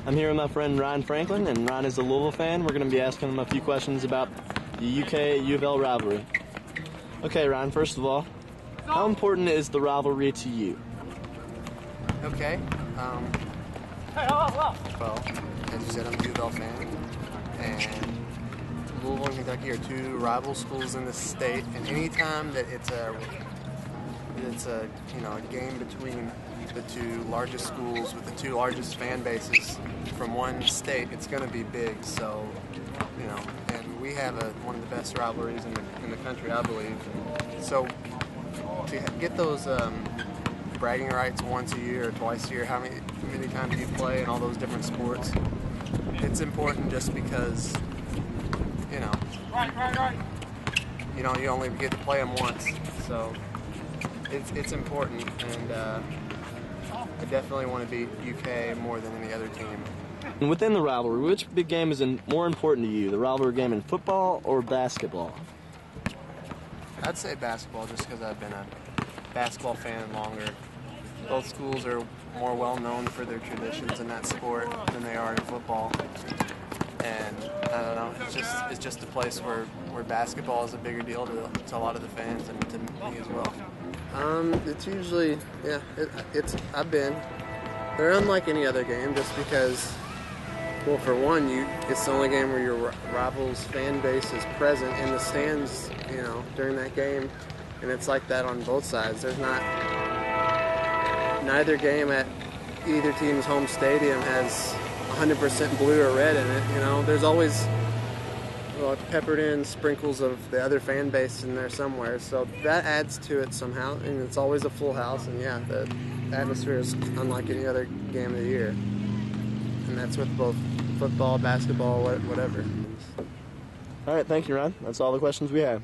I'm here with my friend Ryan Franklin, and Ryan is a Louisville fan. We're going to be asking him a few questions about the UK-UofL rivalry. Okay, Ryan, first of all, how important is the rivalry to you? Okay. Well, as you said, I'm a UofL fan, and Louisville and Kentucky are two rival schools in the state, and anytime that it's a game between the two largest schools with the two largest fan bases from one state, it's going to be big. So, and we have one of the best rivalries in the country, I believe. So to get those bragging rights once a year or twice a year, how many times you play in all those different sports, it's important just because you only get to play them once. So it's important, and I definitely want to beat UK more than any other team. And within the rivalry, which big game is more important to you, the rivalry game in football or basketball? I'd say basketball, just because I've been a basketball fan longer. Both schools are more well known for their traditions in that sport than they are in football. And I don't know, it's just a place where basketball is a bigger deal to a lot of the fans and to me as well. It's usually, they're unlike any other game just because, well, for one, it's the only game where your rival's fan base is present in the stands, during that game, and it's like that on both sides. There's neither game at either team's home stadium has 100% blue or red in it. There's always peppered in sprinkles of the other fan base in there somewhere, so that adds to it somehow, and it's always a full house, and yeah, the atmosphere is unlike any other game of the year, and that's with both football, basketball, whatever. All right, thank you, Ryan. That's all the questions we have.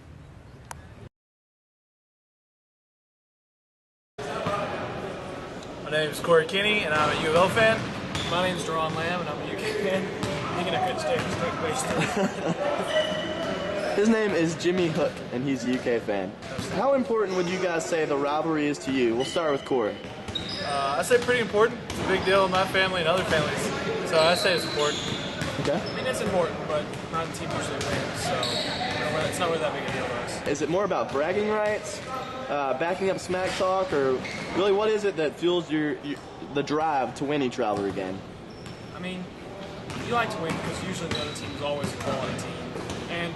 My name is Corey Kinney, and I'm a UofL fan. My name is Deron Lamb, and I'm a UK fan. Thinking I could stay His name is Jimmy Hook, and he's a UK fan. How important would you guys say the rivalry is to you? We'll start with Corey. I say pretty important. It's a big deal in my family and other families, so I say it's important. Okay. I mean, it's important, but my team usually wins, so it's not really that big a deal to us. Is it more about bragging rights, backing up smack talk, or really what is it that fuels the drive to win each rivalry game? I mean, you like to win because usually the other team is always a quality team, and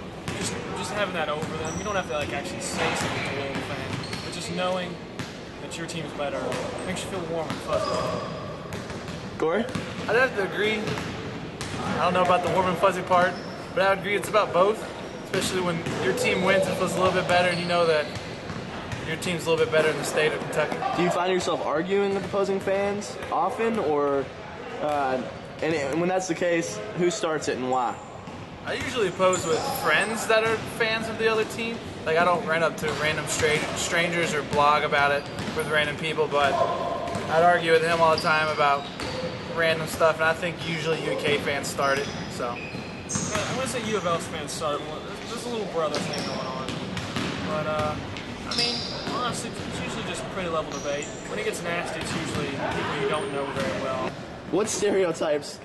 just having that over them, you don't have to actually say something to a Louisville fan, but just knowing that your team is better makes you feel warm and fuzzy. Corey? I'd have to agree. I don't know about the warm and fuzzy part, but I would agree it's about both, especially when your team wins and feels a little bit better and you know that your team's a little bit better in the state of Kentucky. Do you find yourself arguing with opposing fans often, or and when that's the case, who starts it and why? I usually oppose with friends that are fans of the other team. I don't run up to random strangers or blog about it with random people, but I'd argue with him all the time about random stuff, and I think usually UK fans start it. So I wouldn't say UofL fans start it. There's a little brother thing going on, but I mean, honestly, it's usually just a pretty level debate. When it gets nasty, it's usually people you don't know very well. What stereotypes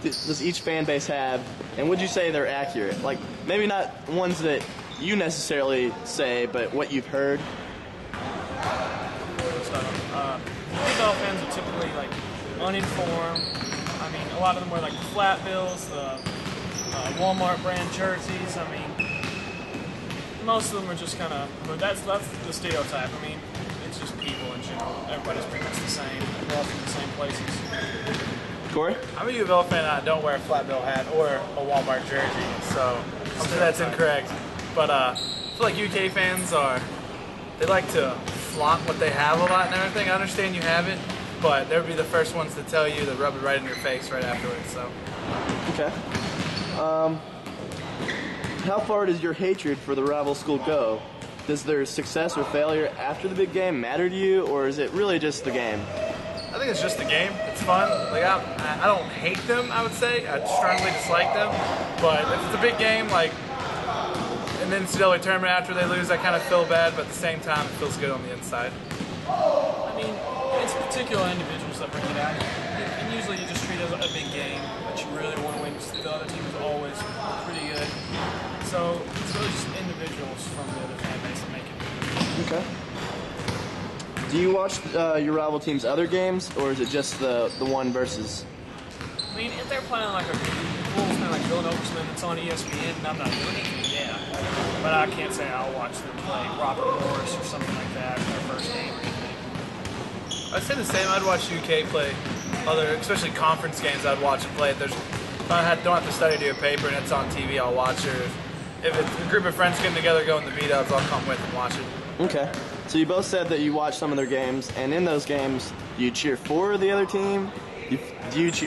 does each fan base have, and would you say they're accurate? Like, maybe not ones that you necessarily say, but what you've heard? UofL fans are typically uninformed. I mean, a lot of them wear the flat bills, the Walmart brand jerseys. I mean, most of them are just kind of, but that's the stereotype. I mean, it's just people in general. Everybody's pretty much the same. We're all from the same places. Corey? I'm a UofL fan, and I don't wear a flat bill hat or a Walmart jersey, so I'm sure that's incorrect. But I feel like UK fans they like to flaunt what they have a lot and everything. I understand you have it, but they'll be the first ones to tell you to rub it right in your face right afterwards. So. Okay. How far does your hatred for the rival school go? Does their success or failure after the big game matter to you, or is it really just the game? I think it's just the game. It's fun. I don't hate them, I would say. I strongly dislike them. But if it's a big game, in the NCAA tournament after they lose, I kind of feel bad, but at the same time, it feels good on the inside. I mean, it's particular individuals that bring it out. And usually you just treat there's a big game that you really want to win. The other team is always pretty good. So it's really just individuals from the other fan base that make it. Okay. Do you watch your rival team's other games, or is it just the one versus? I mean, if they're playing like a Wolves playing like Villanova and it's on ESPN and I'm not doing anything, yeah. But I can't say I'll watch them play Robert Morris or something like that in their first game or anything. I'd say the same. I'd watch UK play other, especially conference games. I'd watch them play. If I don't have to study to do a paper and it's on TV, I'll watch it. If it's a group of friends getting together going to meetups, I'll come with and watch it. Okay. So you both said that you watch some of their games, and in those games, do you cheer for the other team?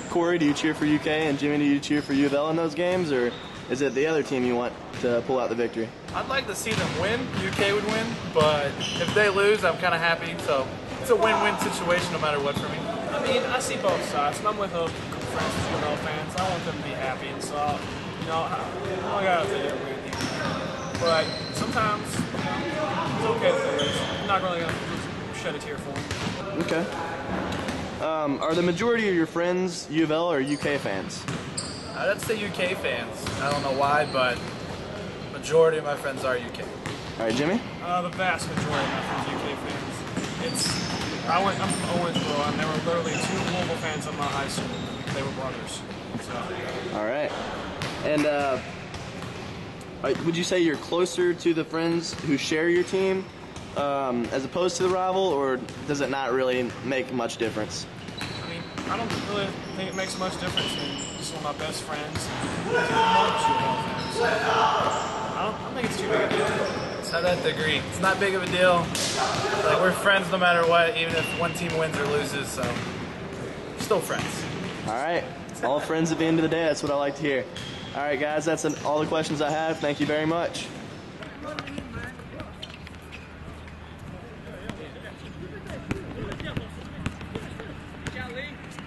Corey, do you cheer for UK, and Jimmy, do you cheer for UofL in those games, or is it the other team you want to pull out the victory? I'd like to see them win. UK would win, but if they lose, I'm kind of happy. So it's a win-win situation no matter what for me. I mean, I see both sides. When I'm with a group of friends who's UofL fans, I want them to be happy, and so I got to be there with you. But sometimes, it's okay if they lose. I'm not really going to shed a tear for them. Okay. Are the majority of your friends UofL or UK fans? I'd say UK fans. I don't know why, but majority of my friends are UK. All right, Jimmy? The vast majority of my friends are UK fans. I'm from Owensboro, and there were literally 2 Louisville fans in my high school. They were brothers. So. All right. And would you say you're closer to the friends who share your team as opposed to the rival, or does it not really make much difference? I mean, I don't really think it makes much difference. I mean, just one of my best friends. I don't think it's too big a deal. I'd have to agree. It's not big of a deal. Like, we're friends no matter what, even if one team wins or loses, so we're still friends. All right. All friends at the end of the day. That's what I like to hear. All right, guys, that's all the questions I have. Thank you very much.